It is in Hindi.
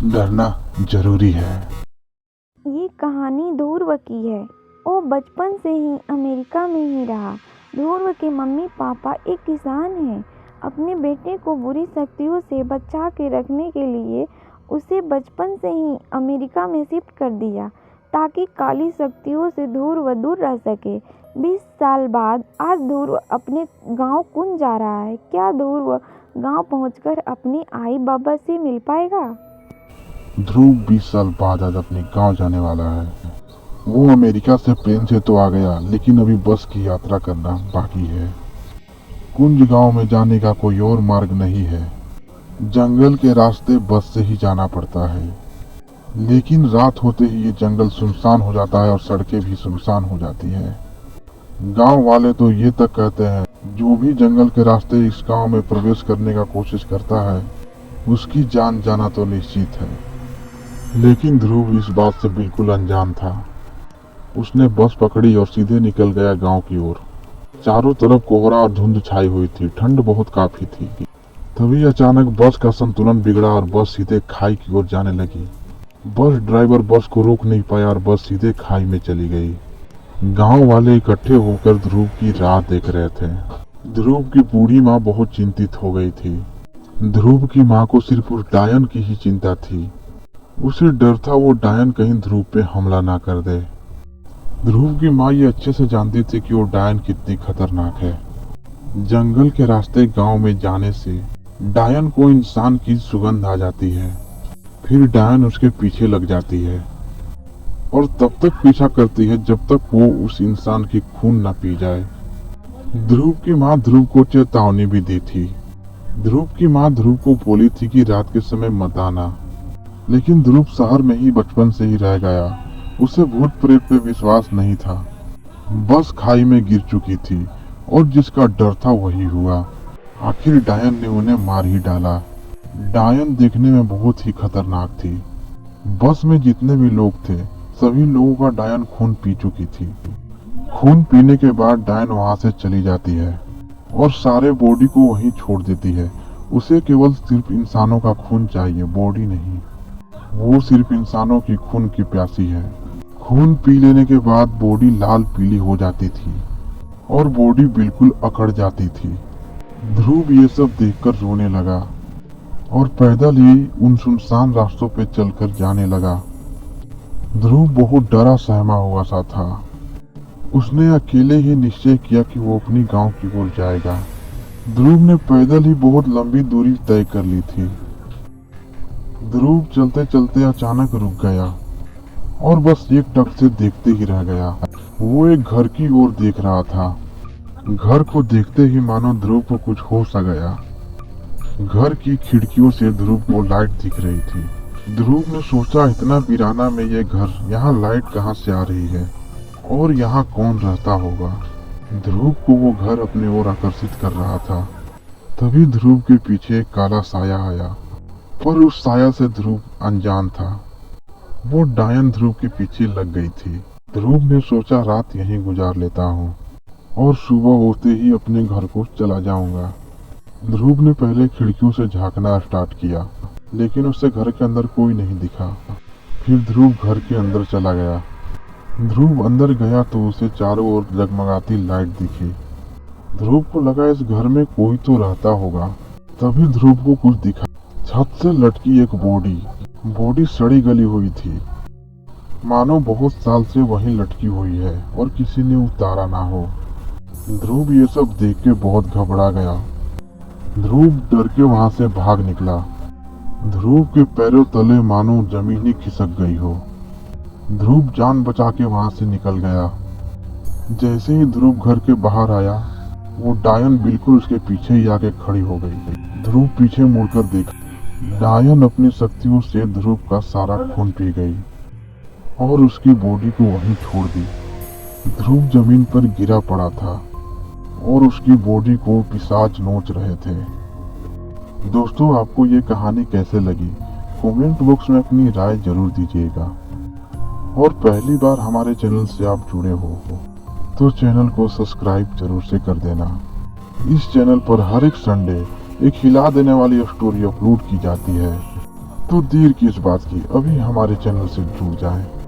डरना जरूरी है। ये कहानी ध्रुव की है। वो बचपन से ही अमेरिका में ही रहा। ध्रुव के मम्मी पापा एक किसान हैं। अपने बेटे को बुरी शक्तियों से बचा के रखने के लिए उसे बचपन से ही अमेरिका में शिफ्ट कर दिया ताकि काली शक्तियों से ध्रुव दूर रह सके। 20 साल बाद आज ध्रुव अपने गांव कौन जा रहा है? क्या ध्रुव गांव पहुंचकर अपने आई बाबा से मिल पाएगा? ध्रुव 20 साल बाद आज अपने गांव जाने वाला है। वो अमेरिका से प्लेन से तो आ गया, लेकिन अभी बस की यात्रा करना बाकी है। कुंज गांव में जाने का कोई और मार्ग नहीं है। जंगल के रास्ते बस से ही जाना पड़ता है। लेकिन रात होते ही ये जंगल सुनसान हो जाता है और सड़कें भी सुनसान हो जाती है। गांव वाले तो ये तक कहते हैं, जो भी जंगल के रास्ते इस गांव में प्रवेश करने का कोशिश करता है उसकी जान जाना तो निश्चित है। लेकिन ध्रुव इस बात से बिल्कुल अनजान था। उसने बस पकड़ी और सीधे निकल गया गांव की ओर। चारों तरफ कोहरा और धुंध छाई हुई थी। ठंड बहुत काफी थी। तभी अचानक बस का संतुलन बिगड़ा और बस सीधे खाई की ओर जाने लगी। बस ड्राइवर बस को रोक नहीं पाया और बस सीधे खाई में चली गई। गांव वाले इकट्ठे होकर ध्रुव की राह देख रहे थे। ध्रुव की बूढ़ी माँ बहुत चिंतित हो गई थी। ध्रुव की माँ को सिर्फ उस डायन की ही चिंता थी। उसे डर था वो डायन कहीं ध्रुव पे हमला ना कर दे। ध्रुव की माँ ये अच्छे से जानती थी कि वो डायन कितनी खतरनाक है। जंगल के रास्ते गांव में जाने से डायन को इंसान की सुगंध आ जाती है। फिर डायन उसके पीछे लग जाती है और तब तक पीछा करती है जब तक वो उस इंसान की खून न पी जाए। ध्रुव की माँ ध्रुव को चेतावनी भी दी थी। ध्रुव की माँ ध्रुव को बोली थी कि रात के समय मत आना। लेकिन ध्रुव शहर में ही बचपन से ही रह गया। उसे भूत प्रेत पे विश्वास नहीं था। बस खाई में गिर चुकी थी और जिसका डर था वही हुआ। आखिर डायन ने उन्हें मार ही डाला। डायन देखने में बहुत ही खतरनाक थी। बस में जितने भी लोग थे सभी लोगों का डायन खून पी चुकी थी। खून पीने के बाद डायन वहां से चली जाती है और सारे बॉडी को वहीं छोड़ देती है। उसे केवल सिर्फ इंसानों का खून चाहिए, बॉडी नहीं। वो सिर्फ इंसानों की खून की प्यासी है। खून पी लेने के बाद बॉडी लाल पीली हो जाती थी और बॉडी बिल्कुल अकड़ जाती थी। ध्रुव ये सब देखकर रोने लगा और पैदल ही उन सुनसान रास्तों पे चलकर जाने लगा। ध्रुव बहुत डरा सहमा हुआ सा था। उसने अकेले ही निश्चय किया कि वो अपनी गांव की ओर जाएगा। ध्रुव ने पैदल ही बहुत लंबी दूरी तय कर ली थी। ध्रुव चलते चलते अचानक रुक गया और बस एक टक से देखते ही रह गया। वो एक घर की ओर देख रहा था। घर को देखते ही मानो ध्रुव को कुछ होश आ गया। घर की खिड़कियों से ध्रुव को लाइट दिख रही थी। ध्रुव ने सोचा, इतना वीराना में ये घर, यहाँ लाइट कहाँ से आ रही है और यहाँ कौन रहता होगा। ध्रुव को वो घर अपने ओर आकर्षित कर रहा था। तभी ध्रुव के पीछे एक काला साया आया, पर उस साया से ध्रुव अनजान था। वो डायन ध्रुव के पीछे लग गई थी। ध्रुव ने सोचा, रात यहीं गुजार लेता हूँ और सुबह होते ही अपने घर को चला जाऊंगा। ध्रुव ने पहले खिड़कियों से झांकना स्टार्ट किया, लेकिन उससे घर के अंदर कोई नहीं दिखा। फिर ध्रुव घर के अंदर चला गया। ध्रुव अंदर गया तो उसे चारों ओर जगमगाती लाइट दिखी। ध्रुव को लगा इस घर में कोई तो रहता होगा। तभी ध्रुव को कुछ दिखा। छत से लटकी एक बॉडी सड़ी गली हुई थी, मानो बहुत साल से वहीं लटकी हुई है और किसी ने उतारा ना हो। ध्रुव ये सब देख के बहुत घबरा गया। ध्रुव डर के वहां से भाग निकला। ध्रुव के पैरों तले मानो जमीन ही खिसक गई हो। ध्रुव जान बचा के वहां से निकल गया। जैसे ही ध्रुव घर के बाहर आया, वो डायन बिल्कुल उसके पीछे ही आके खड़ी हो गई। ध्रुव पीछे मुड़कर देखा। डायन अपनी शक्तियों से ध्रुव का सारा खून पी गई और उसकी बॉडी को वहीं छोड़ दी। ध्रुव जमीन पर गिरा पड़ा था और उसकी बॉडी को पिशाच नोच रहे थे। दोस्तों, आपको ये कहानी कैसे लगी? कमेंट बॉक्स में अपनी राय जरूर दीजिएगा। और पहली बार हमारे चैनल से आप जुड़े हो तो चैनल को सब्सक्राइब जरूर से कर देना। इस चैनल पर हर एक संडे एक हिला देने वाली स्टोरी अपलोड की जाती है। तो देर किस बात की, अभी हमारे चैनल से जुड़ जाएं।